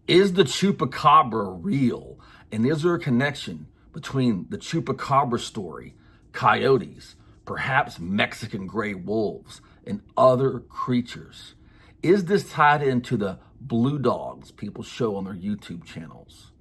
Is the Chupacabra real? And is there a connection between the Chupacabra story, coyotes, perhaps Mexican gray wolves, and other creatures? Is this tied into the blue dogs people show on their YouTube channels?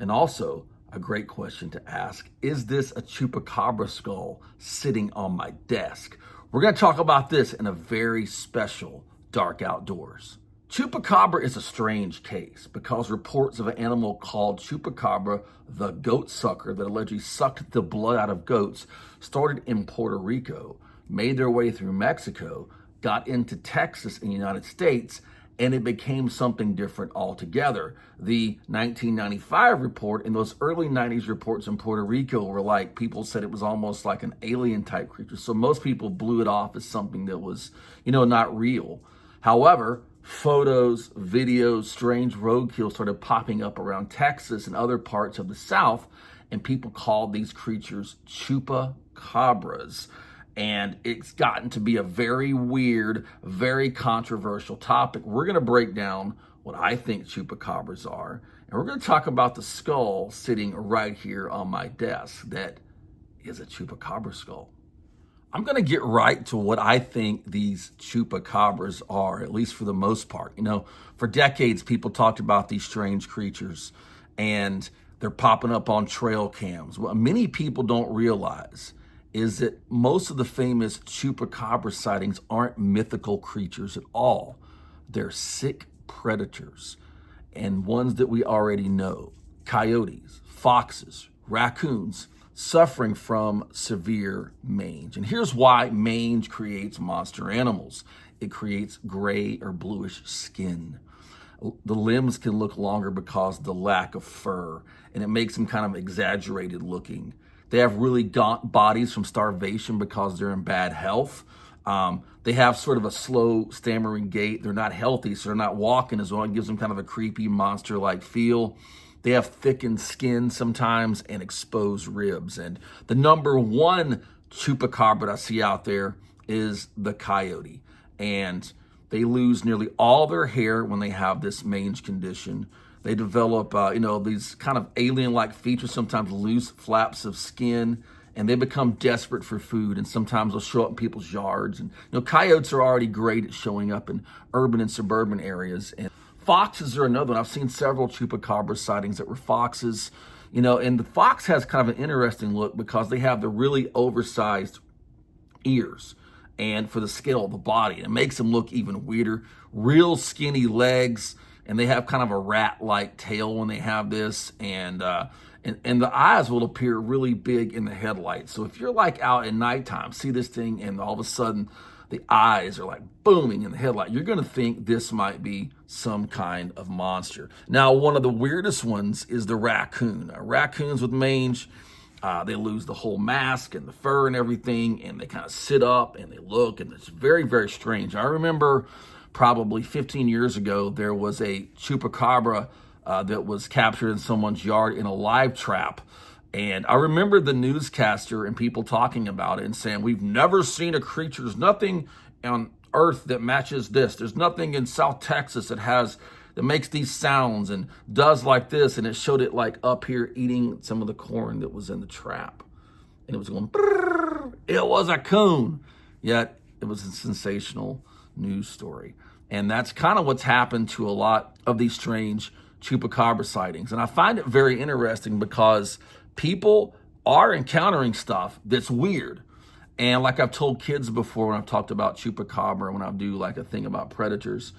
And also, a great question to ask, is this a Chupacabra skull sitting on my desk? We're going to talk about this in a very special Dark Outdoors. Chupacabra is a strange case because reports of an animal called Chupacabra, the goat sucker that allegedly sucked the blood out of goats, started in Puerto Rico, made their way through Mexico, got into Texas in the United States, and it became something different altogether. The 1995 report and those early 90s reports in Puerto Rico were like, people said it was almost like an alien type creature. So most people blew it off as something that was, not real. However, photos, videos, strange roadkill started popping up around Texas and other parts of the South, and people called these creatures Chupacabras. And it's gotten to be a very weird, very controversial topic. We're going to break down what I think Chupacabras are, and we're going to talk about the skull sitting right here on my desk that is a Chupacabra skull. I'm going to get right to what I think these Chupacabras are, at least for the most part. For decades, people talked about these strange creatures, and they're popping up on trail cams. What many people don't realize is that most of the famous Chupacabra sightings aren't mythical creatures at all. They're sick predators, and ones that we already know. Coyotes, foxes, raccoons, suffering from severe mange. And here's why mange creates monster animals. It creates gray or bluish skin. The limbs can look longer because of the lack of fur, and it makes them kind of exaggerated looking. They have really gaunt bodies from starvation because they're in bad health. They have sort of a slow, stammering gait. They're not healthy, so they're not walking as well. It gives them kind of a creepy, monster-like feel. They have thickened skin sometimes and exposed ribs. And the number one Chupacabra that I see out there is the coyote. And they lose nearly all their hair when they have this mange condition. They develop, these kind of alien-like features, sometimes loose flaps of skin, and they become desperate for food, and sometimes they'll show up in people's yards. And, coyotes are already great at showing up in urban and suburban areas. And foxes are another one. I've seen several Chupacabra sightings that were foxes, and the fox has kind of an interesting look because they have the really oversized ears and for the scale of the body. It makes them look even weirder. Real skinny legs, and they have kind of a rat-like tail when they have this, and the eyes will appear really big in the headlights. So if you're like out at nighttime, see this thing, and all of a sudden the eyes are like booming in the headlight, you're going to think this might be some kind of monster. Now, one of the weirdest ones is the raccoon. Raccoons with mange, they lose the whole mask and the fur and everything, and they kind of sit up and they look, and it's very, very strange. I remember probably 15 years ago, there was a Chupacabra that was captured in someone's yard in a live trap. And I remember the newscaster and people talking about it and saying, we've never seen a creature. There's nothing on earth that matches this. There's nothing in South Texas that makes these sounds and does like this. And it showed it like up here eating some of the corn that was in the trap. And it was going, brrr. It was a coon. Yet it was a sensational news story. And that's kind of what's happened to a lot of these strange Chupacabra sightings. And I find it very interesting because people are encountering stuff that's weird. And like I've told kids before when I've talked about Chupacabra, when I do like a thing about predators,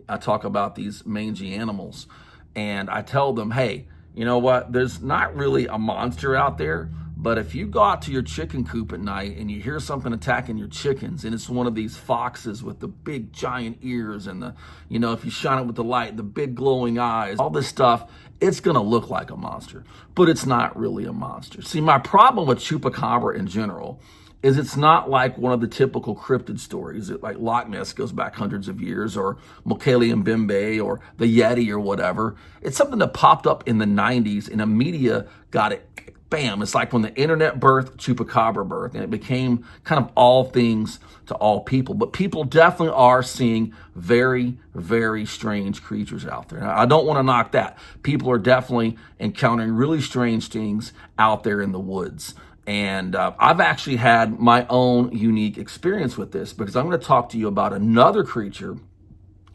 I talk about these mangy animals. And I tell them, hey, you know what? There's not really a monster out there. But if you go out to your chicken coop at night and you hear something attacking your chickens, and it's one of these foxes with the big giant ears and if you shine it with the light, the big glowing eyes, all this stuff, it's going to look like a monster, but it's not really a monster. See, my problem with Chupacabra in general is it's not like one of the typical cryptid stories. Like Loch Ness goes back hundreds of years, or Mokele and Bimbe, or the Yeti or whatever. It's something that popped up in the 90s and the media got it bam, it's like when the internet birthed, Chupacabra birthed, and it became kind of all things to all people. But people definitely are seeing very, very strange creatures out there. Now, I don't want to knock that. People are definitely encountering really strange things out there in the woods. And I've actually had my own unique experience with this, because I'm going to talk to you about another creature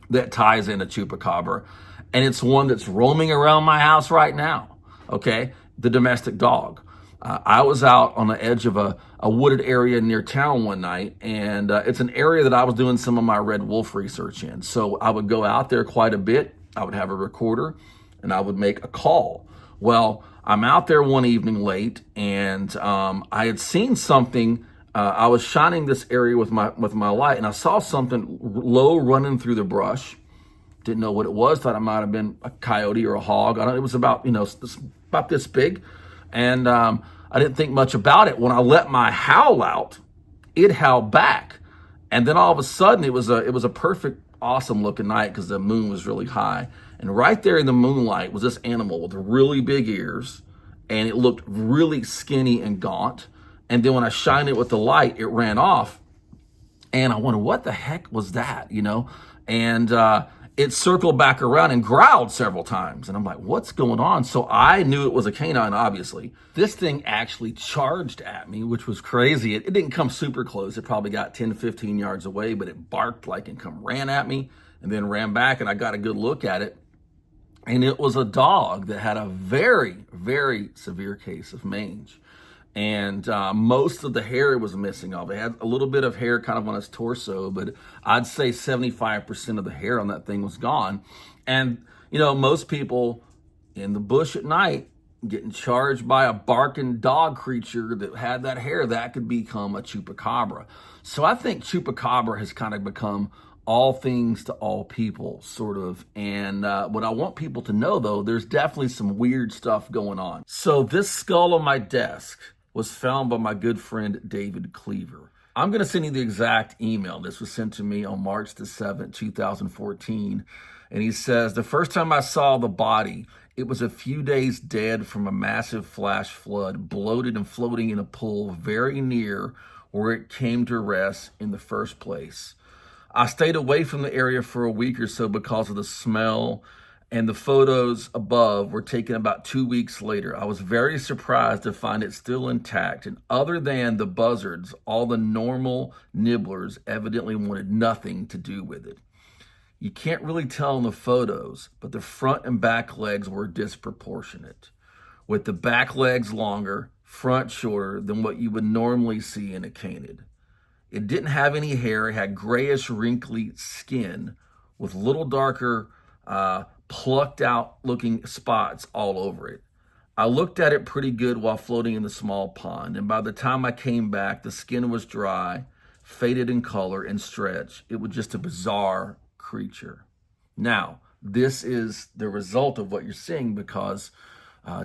that ties into Chupacabra, and it's one that's roaming around my house right now, okay? The domestic dog. I was out on the edge of a wooded area near town one night, and it's an area that I was doing some of my red wolf research in. So I would go out there quite a bit. I would have a recorder, and I would make a call. Well, I'm out there one evening late, and I had seen something. I was shining this area with my light, and I saw something low running through the brush. Didn't know what it was. Thought it might have been a coyote or a hog. It was about about this big, and I didn't think much about it. When I let my howl out, it howled back, and then all of a sudden it was a perfect, awesome looking night because the moon was really high, and right there in the moonlight was this animal with really big ears, and it looked really skinny and gaunt. And then when I shined it with the light, it ran off. And I wondered, what the heck was that, And it circled back around and growled several times. And I'm like, what's going on? So I knew it was a canine, obviously. This thing actually charged at me, which was crazy. It didn't come super close. It probably got 10, 15 yards away, but it barked like and ran at me and then ran back, and I got a good look at it. And it was a dog that had a very, very severe case of mange. And most of the hair was missing off. It had a little bit of hair kind of on its torso, but I'd say 75% of the hair on that thing was gone. And, most people in the bush at night getting charged by a barking dog creature that had that hair, that could become a Chupacabra. So I think Chupacabra has kind of become all things to all people, sort of. And what I want people to know, though, there's definitely some weird stuff going on. So this skull on my desk was found by my good friend David Cleaver. I'm going to send you the exact email. This was sent to me on March the 7th, 2014. And he says, the first time I saw the body, it was a few days dead from a massive flash flood, bloated and floating in a pool very near where it came to rest in the first place. I stayed away from the area for a week or so because of the smell, and the photos above were taken about 2 weeks later. I was very surprised to find it still intact, and other than the buzzards, all the normal nibblers evidently wanted nothing to do with it. You can't really tell in the photos, but the front and back legs were disproportionate, with the back legs longer, front shorter than what you would normally see in a canid. It didn't have any hair. It had grayish, wrinkly skin with little darker, plucked out looking spots all over it. I looked at it pretty good while floating in the small pond, and by the time I came back, the skin was dry, faded in color and stretch. It was just a bizarre creature. Now, this is the result of what you're seeing, because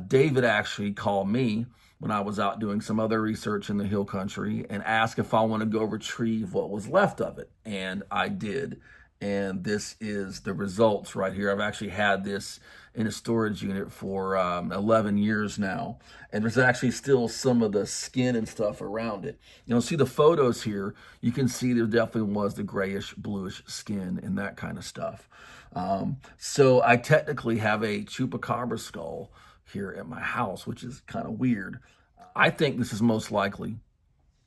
David actually called me when I was out doing some other research in the hill country and asked if I want to go retrieve what was left of it. And I did. And this is the results right here. I've actually had this in a storage unit for 11 years now. And there's actually still some of the skin and stuff around it. See the photos here, you can see there definitely was the grayish, bluish skin and that kind of stuff. So I technically have a Chupacabra skull here at my house, which is kind of weird. I think this is most likely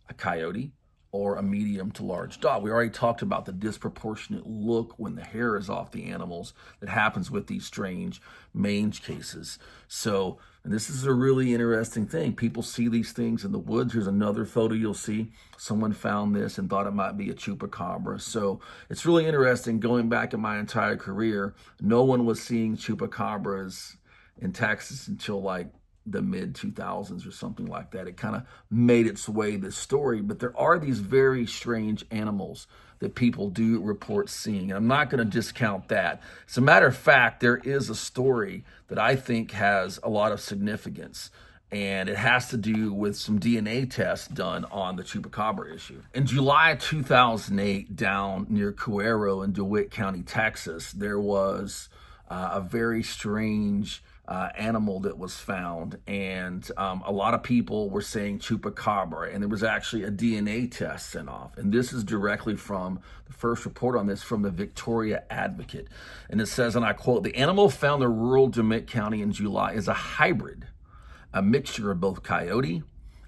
a coyote or a medium to large dog. We already talked about the disproportionate look when the hair is off the animals that happens with these strange mange cases. So, and this is a really interesting thing. People see these things in the woods. Here's another photo you'll see. Someone found this and thought it might be a Chupacabra. So it's really interesting. Going back in my entire career, no one was seeing Chupacabras in Texas until like the mid 2000s or something like that. It kind of made its way, this story, but there are these very strange animals that people do report seeing. And I'm not going to discount that. As a matter of fact, there is a story that I think has a lot of significance, and it has to do with some DNA tests done on the Chupacabra issue. In July 2008, down near Cuero in DeWitt County, Texas, there was a very strange animal that was found. And a lot of people were saying Chupacabra, and there was actually a DNA test sent off. And this is directly from the first report on this from the Victoria Advocate. And it says, and I quote, "The animal found in rural DeMette County in July is a hybrid, a mixture of both coyote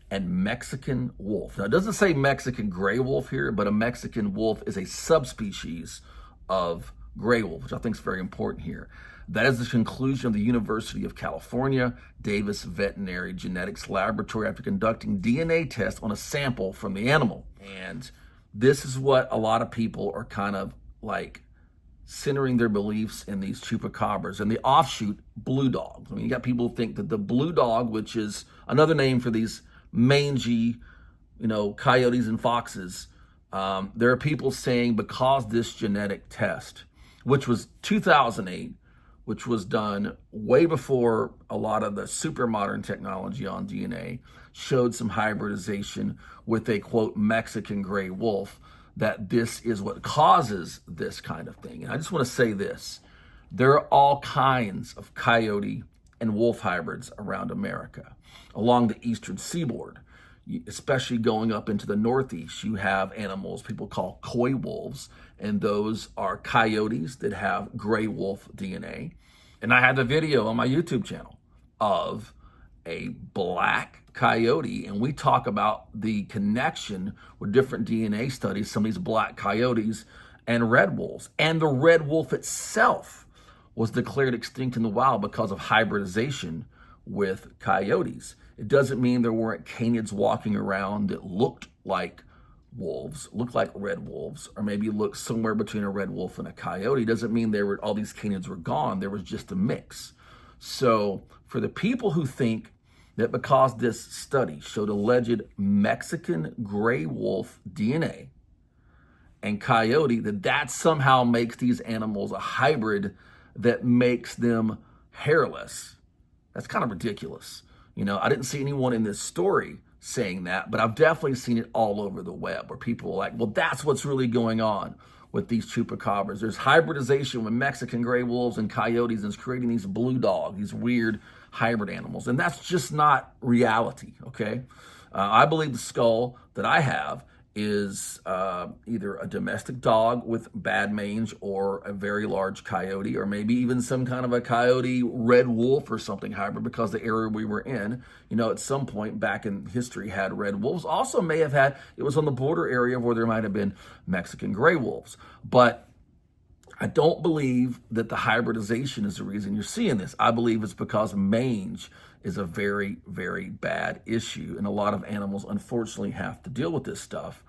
and Mexican wolf." Now, it doesn't say Mexican gray wolf here, but a Mexican wolf is a subspecies of gray wolf, which I think is very important here. That is the conclusion of the University of California Davis Veterinary Genetics Laboratory after conducting DNA tests on a sample from the animal. And this is what a lot of people are kind of like centering their beliefs in these chupacabras and the offshoot blue dogs. I mean, you got people who think that the blue dog, which is another name for these mangy, coyotes and foxes, there are people saying because this genetic test, which was 2008, which was done way before a lot of the super modern technology on DNA, showed some hybridization with a, quote, Mexican gray wolf, that this is what causes this kind of thing. And I just want to say this. There are all kinds of coyote and wolf hybrids around America. Along the eastern seaboard, especially going up into the Northeast, you have animals people call coy wolves, and those are coyotes that have gray wolf DNA. And I had a video on my YouTube channel of a black coyote, and we talk about the connection with different DNA studies, some of these black coyotes and red wolves. And the red wolf itself was declared extinct in the wild because of hybridization with coyotes. It doesn't mean there weren't canids walking around that looked like wolves, looked like red wolves, or maybe looked somewhere between a red wolf and a coyote. It doesn't mean all these canids were gone. There was just a mix. So for the people who think that because this study showed alleged Mexican gray wolf DNA and coyote, that somehow makes these animals a hybrid that makes them hairless, that's kind of ridiculous. I didn't see anyone in this story saying that, but I've definitely seen it all over the web where people are like, well, that's what's really going on with these chupacabras. There's hybridization with Mexican gray wolves and coyotes, and it's creating these blue dogs, these weird hybrid animals. And that's just not reality, okay? I believe the skull that I have is either a domestic dog with bad mange or a very large coyote, or maybe even some kind of a coyote red wolf or something hybrid, because the area we were in, at some point back in history had red wolves. Also may have had, it was on the border area where there might have been Mexican gray wolves. But I don't believe that the hybridization is the reason you're seeing this. I believe it's because mange is a very, very bad issue. And a lot of animals, unfortunately, have to deal with this stuff.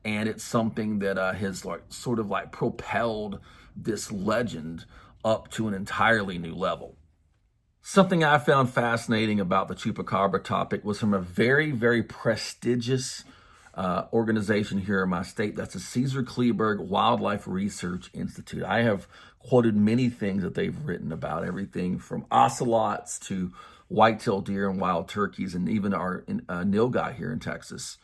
And it's something that has sort of propelled this legend up to an entirely new level. Something I found fascinating about the chupacabra topic was from a very, very prestigious organization here in my state. That's the Caesar Kleberg Wildlife Research Institute. I have quoted many things that they've written about, everything from ocelots to white-tailed deer and wild turkeys, and even our nilgai here in Texas.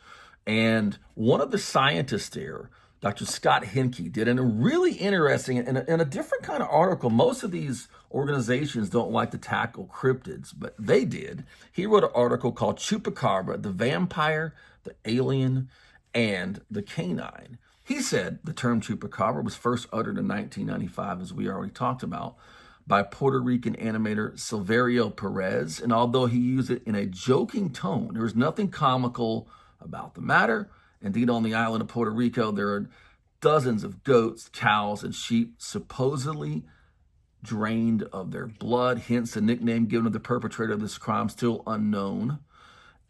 And one of the scientists there, Dr. Scott Henke, did a really interesting and a different kind of article. Most of these organizations don't like to tackle cryptids, but they did. He wrote an article called Chupacabra, the Vampire, the Alien, and the Canine. He said the term chupacabra was first uttered in 1995, as we already talked about, by Puerto Rican animator Silverio Perez. And although he used it in a joking tone, there was nothing comical about the matter. Indeed, on the island of Puerto Rico, there are dozens of goats, cows, and sheep supposedly drained of their blood, hence the nickname given to the perpetrator of this crime, still unknown.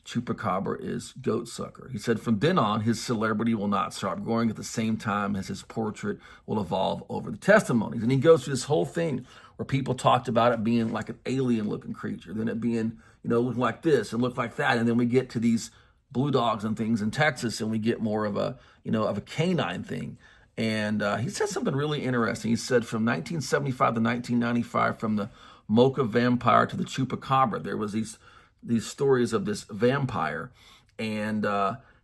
Chupacabra is goat sucker. He said from then on, his celebrity will not stop growing at the same time as his portrait will evolve over the testimonies. And he goes through this whole thing where people talked about it being like an alien-looking creature, then it being, looking like this and look like that, and then we get to these blue dogs and things in Texas, and we get more of a, of a canine thing. And he said something really interesting. He said from 1975 to 1995, from the Mocha vampire to the Chupacabra, there was these stories of this vampire. And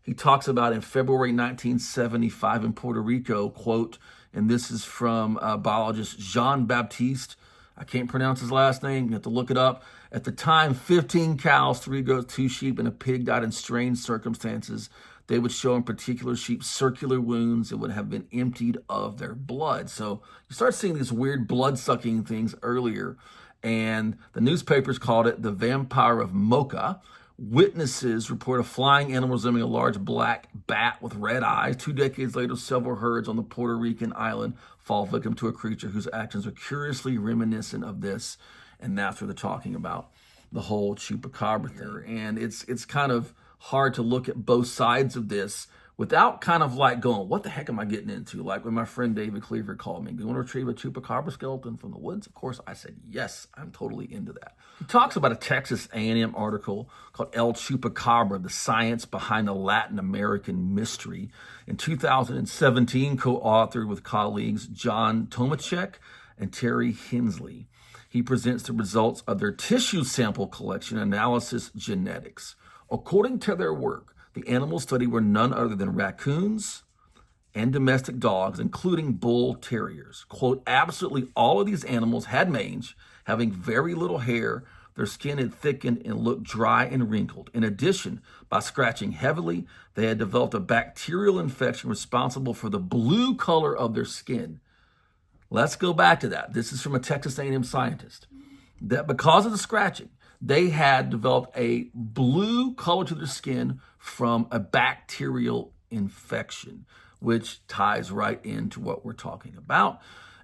he talks about in February 1975 in Puerto Rico, quote, and this is from biologist Jean-Baptiste I can't pronounce his last name. You have to look it up. At the time, 15 cows, 3 goats, 2 sheep, and a pig died in strange circumstances. They would show in particular sheep circular wounds that would have been emptied of their blood. So you start seeing these weird blood-sucking things earlier, and the newspapers called it the vampire of Mocha. Witnesses report a flying animal resembling a large black bat with red eyes. 2 decades later, several herds on the Puerto Rican island fall victim to a creature whose actions are curiously reminiscent of this. And that's what they're talking about, the whole Chupacabra thing. And it's kind of hard to look at both sides of this without kind of like going, what the heck am I getting into? Like when my friend David Cleaver called me, do you want to retrieve a Chupacabra skeleton from the woods? Of course, I said, yes, I'm totally into that. He talks about a Texas A&M article called El Chupacabra, the Science Behind the Latin American Mystery. In 2017, co-authored with colleagues John Tomachek and Terry Hensley. He presents the results of their tissue sample collection analysis genetics. According to their work, the animals studied were none other than raccoons and domestic dogs, including bull terriers. Quote, absolutely all of these animals had mange, having very little hair. Their skin had thickened and looked dry and wrinkled. In addition, by scratching heavily, they had developed a bacterial infection responsible for the blue color of their skin. Let's go back to that. This is from a Texas A&M scientist. That because of the scratching, they had developed a blue color to their skin from a bacterial infection, which ties right into what we're talking about.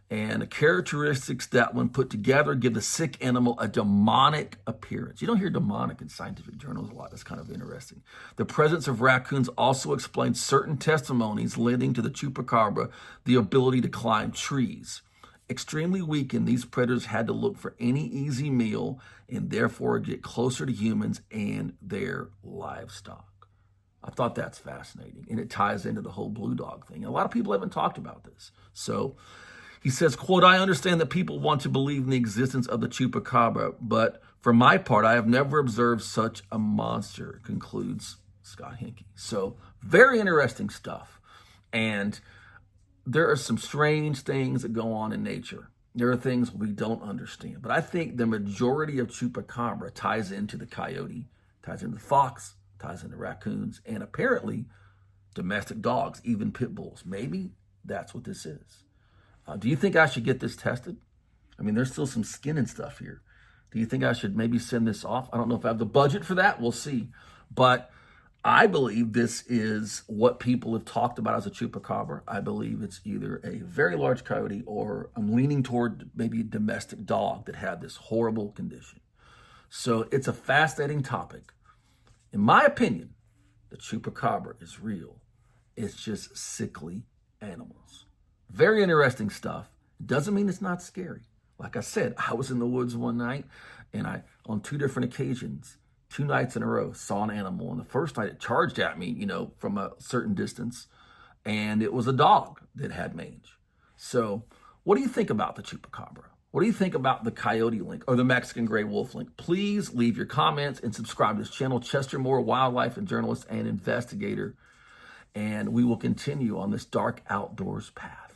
And the characteristics that, when put together, give the sick animal a demonic appearance. You don't hear demonic in scientific journals a lot. That's kind of interesting. The presence of raccoons also explains certain testimonies lending to the Chupacabra the ability to climb trees. Extremely weakened, these predators had to look for any easy meal and therefore get closer to humans and their livestock. I thought that's fascinating, and it ties into the whole blue dog thing. A lot of people haven't talked about this. So he says, quote, I understand that people want to believe in the existence of the Chupacabra, but for my part, I have never observed such a monster, concludes Scott Henke. So very interesting stuff. And there are some strange things that go on in nature. There are things we don't understand. But I think the majority of Chupacabra ties into the coyote, ties into the fox, ties into raccoons, and apparently domestic dogs, even pit bulls. Maybe that's what this is. Do you think I should get this tested? I mean, there's still some skin and stuff here. Do you think I should maybe send this off? I don't know if I have the budget for that. We'll see. But I believe this is what people have talked about as a Chupacabra. I believe it's either a very large coyote or I'm leaning toward maybe a domestic dog that had this horrible condition. So it's a fascinating topic. In my opinion, the Chupacabra is real. It's just sickly animals. Very interesting stuff. Doesn't mean it's not scary. Like I said, I was in the woods one night and I, on 2 different occasions, 2 nights in a row, saw an animal. And the first night it charged at me, from a certain distance. And it was a dog that had mange. So what do you think about the Chupacabra? What do you think about the coyote link or the Mexican gray wolf link? Please leave your comments and subscribe to this channel. Chester Moore, wildlife and journalist and investigator. And we will continue on this dark outdoors path.